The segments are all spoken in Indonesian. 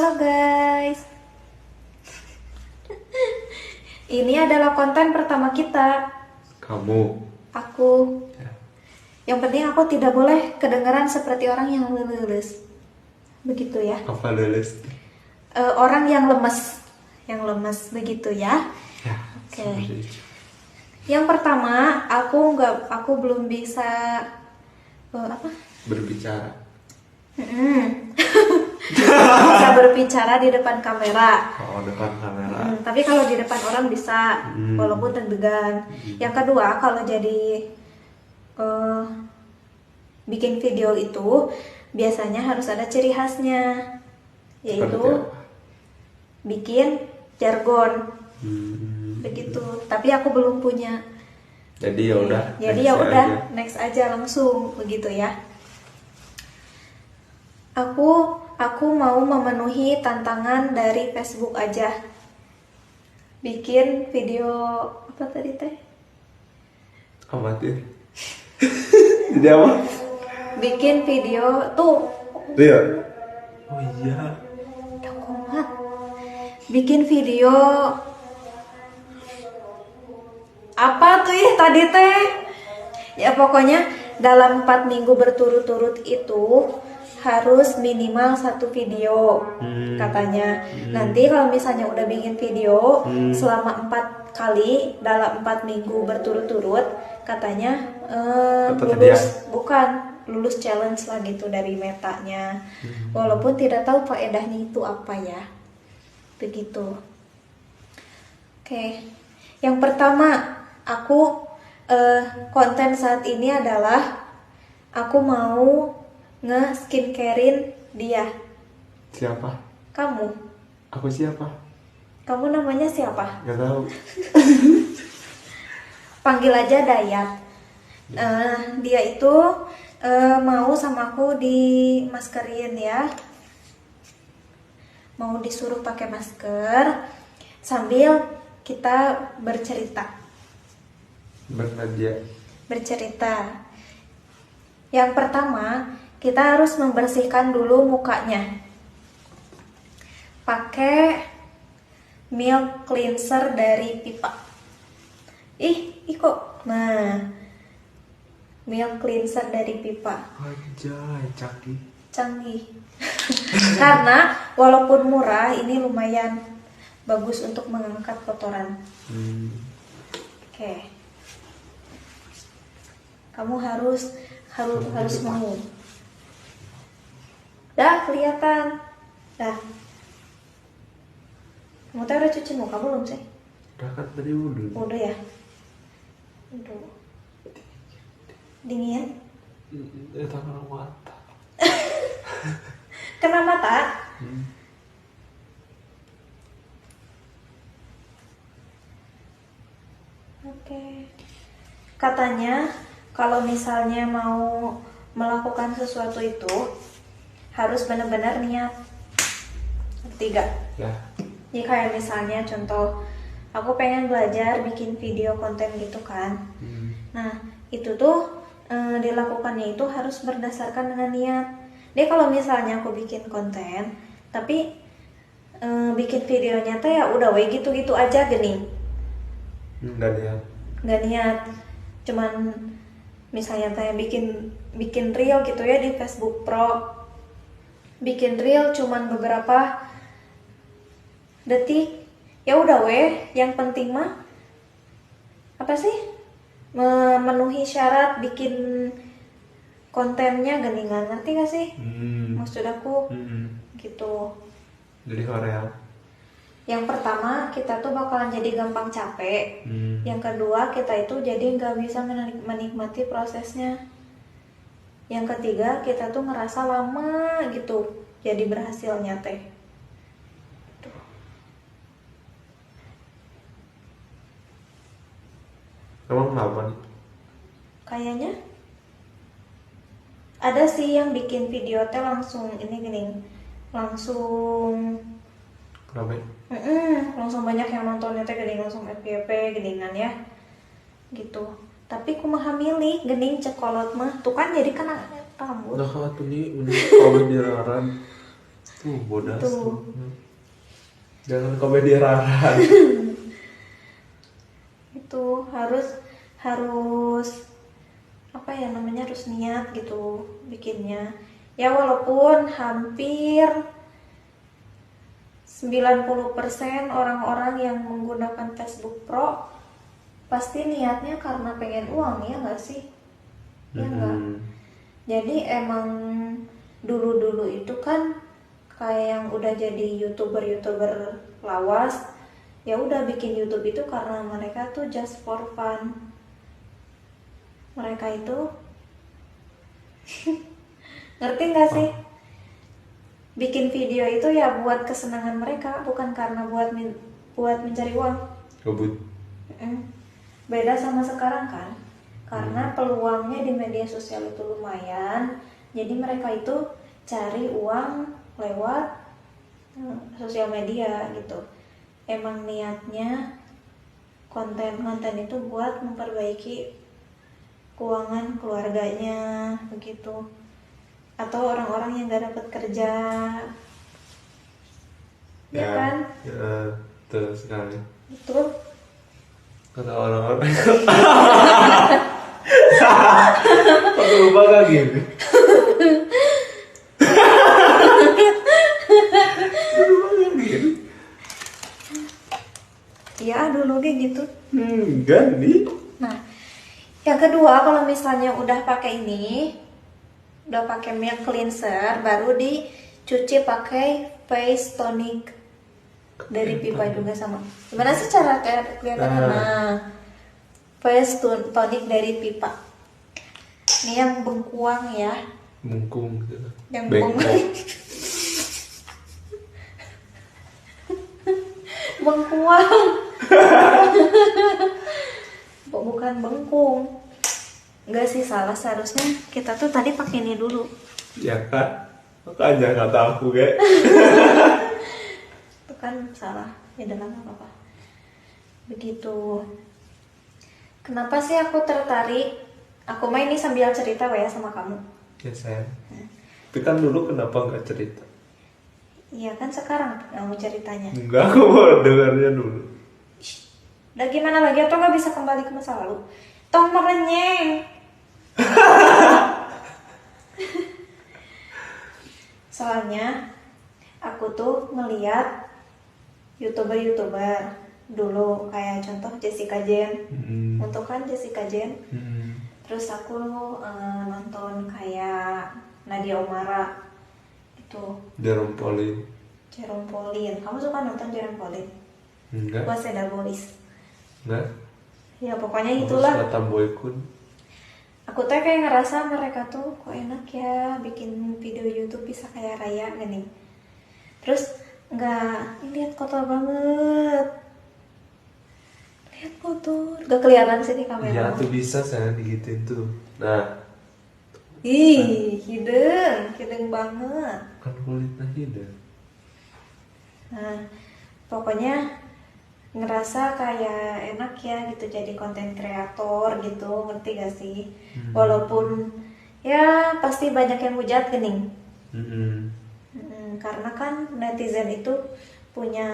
Halo guys. Ini adalah konten pertama kita. Kamu. Aku. Ya. Yang penting aku tidak boleh kedengaran seperti orang yang lulus. Begitu ya. Apa lulus? Orang yang lemes. Yang lemes begitu ya. Ya. Oke. Seperti itu. Yang pertama, aku belum bisa Berbicara. bisa berbicara di depan kamera. Oh, depan kamera. Tapi kalau di depan orang bisa, walaupun deg-degan. Yang kedua, kalau jadi bikin video itu biasanya harus ada ciri khasnya, yaitu Seperti apa? bikin jargon. Hmm. Begitu. Tapi aku belum punya. Jadi ya udah. Jadi ya udah, next aja langsung begitu ya. Aku mau memenuhi tantangan dari Facebook aja. Bikin video apa tadi teh? Amatir. Jadi apa? Bikin video tuh. Iya. Oh iya. Bikin video apa tuh ya tadi teh? Ya pokoknya dalam 4 minggu berturut-turut itu harus minimal 1 video katanya. Nanti kalau misalnya udah bikin video selama 4 kali dalam 4 minggu berturut-turut katanya lulus challenge lah gitu dari metanya. Walaupun tidak tahu faedahnya itu apa ya. Begitu. Oke. Yang pertama, aku konten saat ini adalah aku mau nge-skincarein dia. Siapa? Kamu. Aku siapa? Kamu namanya siapa? Gak tahu. Panggil aja Dayat. Dia itu mau sama aku dimaskerin ya. Mau disuruh pakai masker sambil kita bercerita. Bercerita. Yang pertama, kita harus membersihkan dulu mukanya. Pakai milk cleanser dari Pipa. Kok. Nah, milk cleanser dari Pipa. Anjay, Canggih. Karena walaupun murah, ini lumayan bagus untuk mengangkat kotoran. Oke. Kamu harus mau. Dah kelihatan. Dah. Kamu tuh udah cuci muka belum sih? Udah kan tadi udah. Udah ya. Udah. Dingin. Tangan mata. Kena mata? Oke. Katanya kalau misalnya mau melakukan sesuatu itu harus benar-benar niat. Ketiga. Ya. Jadi kayak misalnya contoh, aku pengen belajar bikin video konten gitu kan. Nah itu tuh dilakukannya itu harus berdasarkan dengan niat. Jadi kalau misalnya aku bikin konten, tapi bikin videonya tuh ya udah gitu-gitu aja gini. Nggak niat. Cuman misalnya tanya bikin reel gitu ya di Facebook Pro. Bikin reel cuman beberapa detik. Ya udah yang penting mah apa sih? Memenuhi syarat bikin kontennya geningan, ngerti gak sih? Maksud aku gitu. Jadi Korea. Yang pertama kita tuh bakalan jadi gampang capek. Yang kedua kita itu jadi nggak bisa menikmati prosesnya. Yang ketiga kita tuh ngerasa lama gitu jadi berhasilnya teh. Emang kenapa nih? Kayaknya ada sih yang bikin video teh langsung langsung Kenapa? langsung banyak yang nontonnya teh gening langsung FYP geningan ya gitu. Tapi kumaha milih gening cekolot mah tuh kan jadi kena rambut. Nah tuh nih udah kalau dilarang. Tuh bodas Tuh. tuh. Jangan komedi raran. Itu harus apa ya namanya, harus niat gitu bikinnya. Ya walaupun hampir 90% orang-orang yang menggunakan Facebook Pro pasti niatnya karena pengen uang, ya nggak sih? Ya nggak. Jadi emang dulu-dulu itu kan kayak yang udah jadi youtuber lawas, ya udah bikin YouTube itu karena mereka tuh just for fun. Mereka itu ngerti nggak sih? Bikin video itu ya buat kesenangan mereka, bukan karena buat mencari uang. Kebut. Beda sama sekarang kan, karena peluangnya di media sosial itu lumayan, jadi mereka itu cari uang lewat sosial media gitu. Emang niatnya konten-konten itu buat memperbaiki keuangan keluarganya begitu, atau orang-orang yang gak dapat kerja, ya kan? Ya, betul sekali. Betul. Kata orang-orang. Aku lupa gak gitu. Iya dulu kayak gitu. Enggak nih. Nah, yang kedua, kalau misalnya udah pakai milk cleanser, baru dicuci pakai face tonic dari pipa juga sama. Gimana sih cara kelihatannya? Nah, face tonic dari pipa. Ini yang bengkuang ya. Bengkung gitu. Yang Bengkok. Bengkuang. Bukan bengkung. Enggak sih, salah, seharusnya kita tuh tadi pakai ini dulu. Ya kak, makanya kata aku kayak. Itu kan salah, ya dalam apa-apa. Begitu. Kenapa sih aku tertarik? Aku main ini sambil cerita ya sama kamu. Ya sayang. Tapi kan dulu kenapa nggak cerita? Iya kan sekarang kamu ceritanya. Enggak, aku mau dengarnya dulu. Udah gimana lagi, atau nggak bisa kembali ke masa lalu? Tong merenyeng. Soalnya aku tuh ngeliat youtuber dulu, kayak contoh Jessica Jen. Untuk kan Jessica Jen. Terus aku nonton kayak Nadia Oomara itu. Jerome Pauline. Kamu suka nonton Jerome Pauline? Enggak. Waseda Boys. Enggak. Ya pokoknya itulah. Aku suka Tamboy Kun. Aku tuh kayak ngerasa mereka tuh kok enak ya bikin video YouTube bisa kayak Raya gini. Terus nggak, lihat kotor banget. Lihat kotor. Gak kelihatan sih di kamera. Ya tuh bisa saya digituin tuh. Nah. Ih, hidung banget. Kan kulitnya hidung. Nah, pokoknya ngerasa kayak enak ya gitu jadi konten kreator gitu, ngerti gak sih? Walaupun ya pasti banyak yang hujat gening. Karena kan netizen itu punya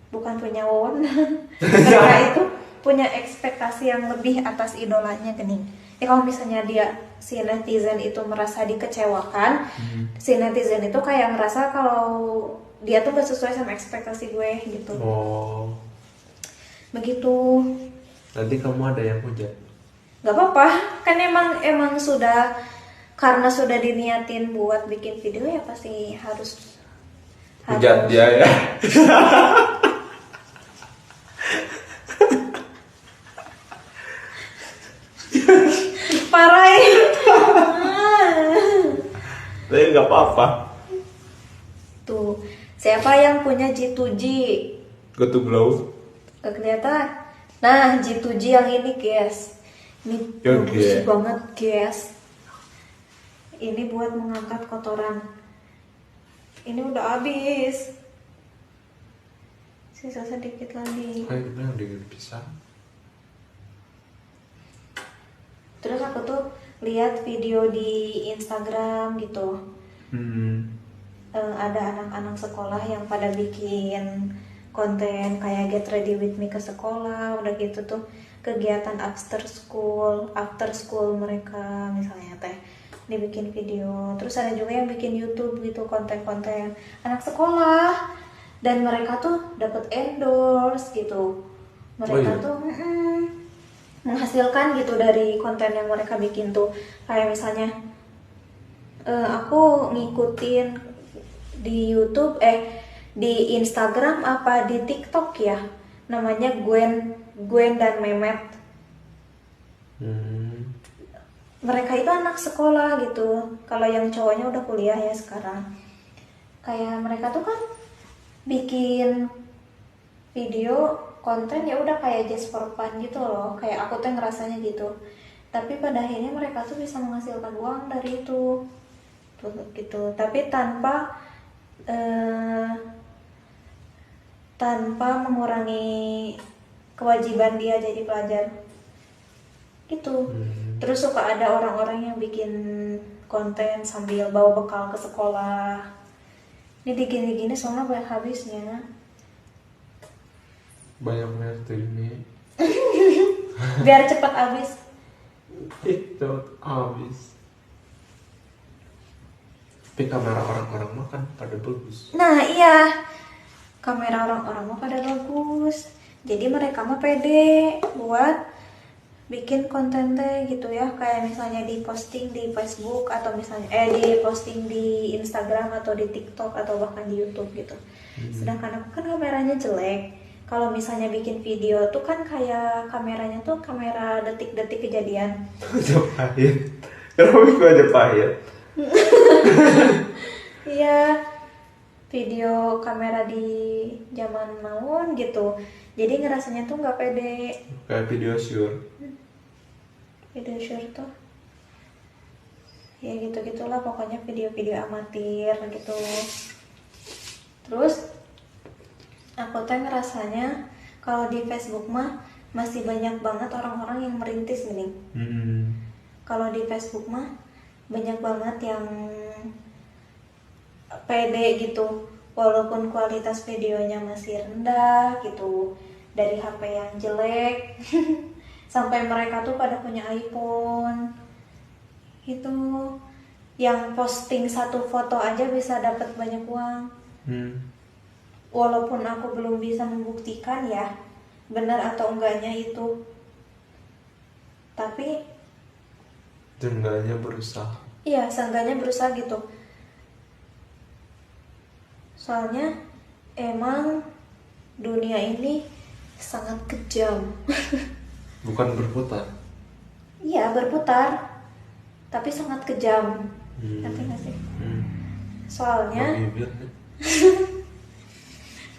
bukan punya wewenang. Mereka itu punya ekspektasi yang lebih atas idolanya gening. Ya kalau misalnya si netizen itu merasa dikecewakan, si netizen itu kayak merasa kalau dia tuh gak sesuai sama ekspektasi gue gitu. Oh. Begitu. Nanti kamu ada yang hujat. Gak apa-apa, kan emang sudah, karena sudah diniatin buat bikin video ya pasti harus Hujat dia ya. parah ya. Tapi nggak apa-apa. Tuh, siapa yang punya G2G? Go to glow. Gak kelihatan. Nah, G2G yang ini guys, ini bagus banget guys. Ini buat mengangkat kotoran. Ini udah habis, sisa sedikit lagi. Kayak gimana dengan pisang? Terus aku tuh lihat video di Instagram gitu. ada anak-anak sekolah yang pada bikin konten kayak get ready with me ke sekolah, udah gitu tuh kegiatan after school mereka misalnya teh dibikin video. Terus ada juga yang bikin YouTube gitu, konten-konten anak sekolah, dan mereka tuh dapat endorse gitu. Mereka tuh menghasilkan gitu dari konten yang mereka bikin tuh. Kayak misalnya aku ngikutin di YouTube di Instagram apa di TikTok ya, namanya Gwen dan Memet. Mereka itu anak sekolah gitu. Kalau yang cowoknya udah kuliah ya sekarang. Kayak mereka tuh kan bikin video konten ya udah kayak just for fun gitu loh. Kayak aku tuh ngerasanya gitu. Tapi pada akhirnya mereka tuh bisa menghasilkan uang dari itu. Tuh gitu. Tapi tanpa mengurangi kewajiban dia jadi pelajar gitu. Terus suka ada orang-orang yang bikin konten sambil bawa bekal ke sekolah. Ini digini-gini soalnya banyak habisnya. Banyak merek ini. Biar cepat habis. Cepat habis. Tapi kamera orang-orang mah kan pada bagus. Nah iya, kamera orang-orang mah pada bagus. Jadi mereka mah pede buat bikin konten teh gitu ya, kayak misalnya di posting di Facebook atau misalnya di posting di Instagram atau di TikTok atau bahkan di YouTube gitu. Sedangkan aku kan kameranya jelek. Kalau misalnya bikin video tuh kan kayak kameranya tuh kamera detik-detik kejadian. Majapahit. Kenapa itu Majapahit? Iya, video kamera di zaman now gitu. Jadi ngerasanya tuh nggak pede. Kayak video sure. Video sure tuh ya gitu-gitulah pokoknya, video-video amatir gitu. Terus aku tuh ngerasanya kalau di Facebook mah masih banyak banget orang-orang yang merintis gini. Kalau di Facebook mah banyak banget yang pede gitu, walaupun kualitas videonya masih rendah gitu, dari HP yang jelek sampai mereka tuh pada punya iPhone itu, yang posting satu foto aja bisa dapat banyak uang. Walaupun aku belum bisa membuktikan ya benar atau enggaknya itu, tapi seenggaknya berusaha. iya, seenggaknya berusaha gitu. Soalnya emang dunia ini sangat kejam. Bukan berputar. Iya, berputar, tapi sangat kejam. Ngerti gak sih? Soalnya Bibir.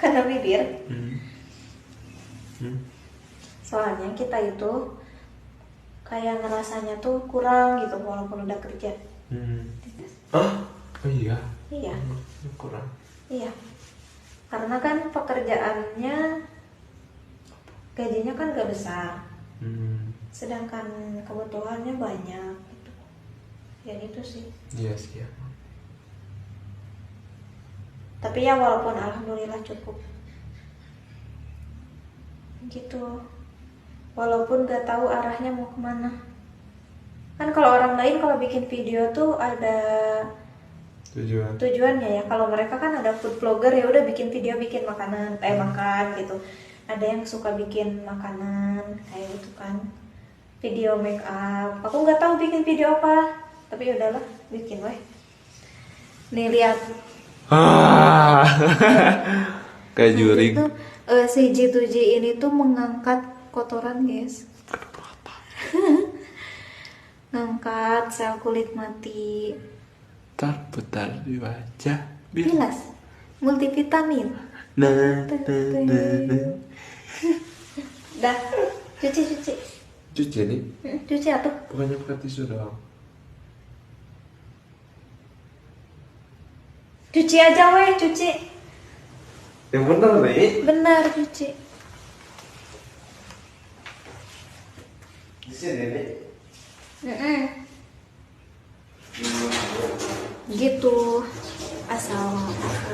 karena bibir. Soalnya kita itu kayak ngerasanya tuh kurang gitu walaupun udah kerja. Oh iya. Iya. Kurang. Iya. Karena kan pekerjaannya gajinya kan gak besar. Sedangkan kebutuhannya banyak gitu. Ya gitu sih. Iya sih ya. Tapi ya walaupun alhamdulillah cukup gitu, walaupun gak tahu arahnya mau kemana. Kan kalau orang lain kalau bikin video tuh ada tujuannya ya. Kalau mereka kan ada food vlogger, ya udah bikin video bikin makanan, makan gitu. Ada yang suka bikin makanan kayak gitu kan, video make up. Aku nggak tahu bikin video apa, tapi udahlah bikin weh. Nih lihat. Kayak juring. Itu si G2G ini tuh mengangkat kotoran guys. Ngangkat sel kulit mati. Putar di wajah. Bilas multivitamin. Nah. Dah, cuci. Cuci nih. Cuci atuh. Bukannya pakai tisu doang. Cuci aja weh, cuci. Yang bener nih. Benar, cuci. Di sini nih. Gitu. Assalamualaikum.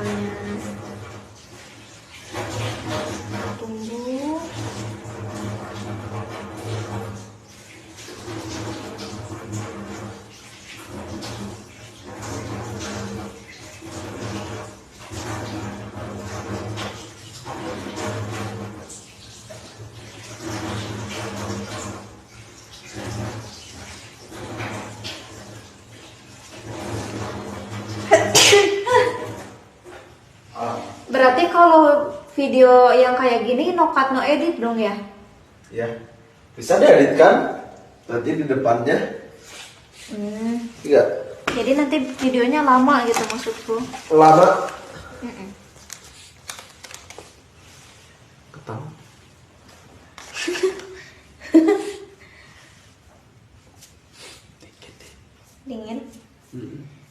Berarti kalau video yang kayak gini no cut no edit dong ya? Ya, bisa diedit kan? Nanti di depannya. Iya. Jadi nanti videonya lama gitu maksudku. Lama. Ketawa. Dingin.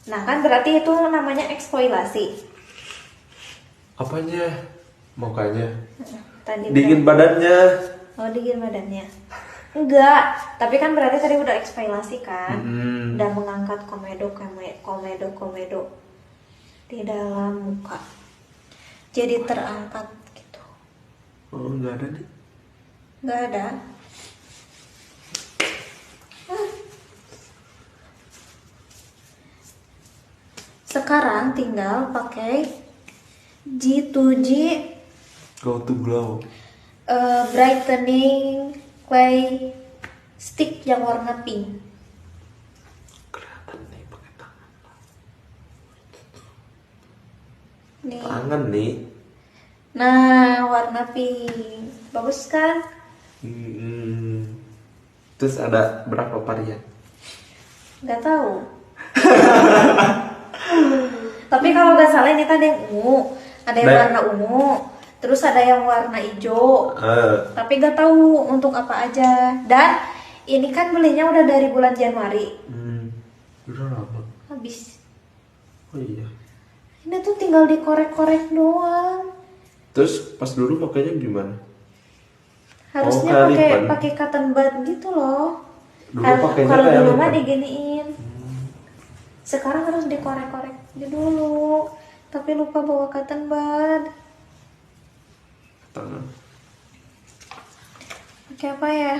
Nah kan berarti itu namanya eksploitasi. Apanya? Mukanya. Tadi Dingin badannya. Oh dingin badannya. Enggak, tapi kan berarti tadi udah eksploitasi kan, udah mengangkat komedo di dalam muka, jadi terangkat gitu. Oh, enggak ada nih. Nggak ada. Sekarang tinggal pakai G2G Go to glow. brightening clay stick yang warna pink. Kelihatan nih pakai tangan. Nih. Tangan nih. Nah, warna pink. Bagus kan? Terus ada berapa varian? Nggak tahu. Tapi kalau nggak salah ini kan ada yang ungu, ada yang warna ungu, terus ada yang warna hijau. Tapi nggak tahu untuk apa aja. Dan ini kan belinya udah dari bulan Januari. Udah lama. Habis. Oh iya. Ini tuh tinggal dikorek-korek doang. Terus pas dulu makanya gimana? Harusnya kelipan. pakai cotton bud gitu loh. Dulu pakainya Kalau kayak dulu apa? mah diginiin. Sekarang harus dikorek-korek dulu. Tapi lupa bawa cotton bud. Tangan. Pakai apa ya?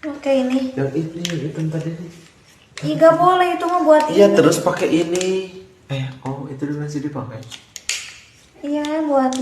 Oke ini. Yang ini itu tadi nih. Ih, gak boleh itu mah buat Iya, ini. terus pakai ini. Oh, itu masih dipakai. Iya, buat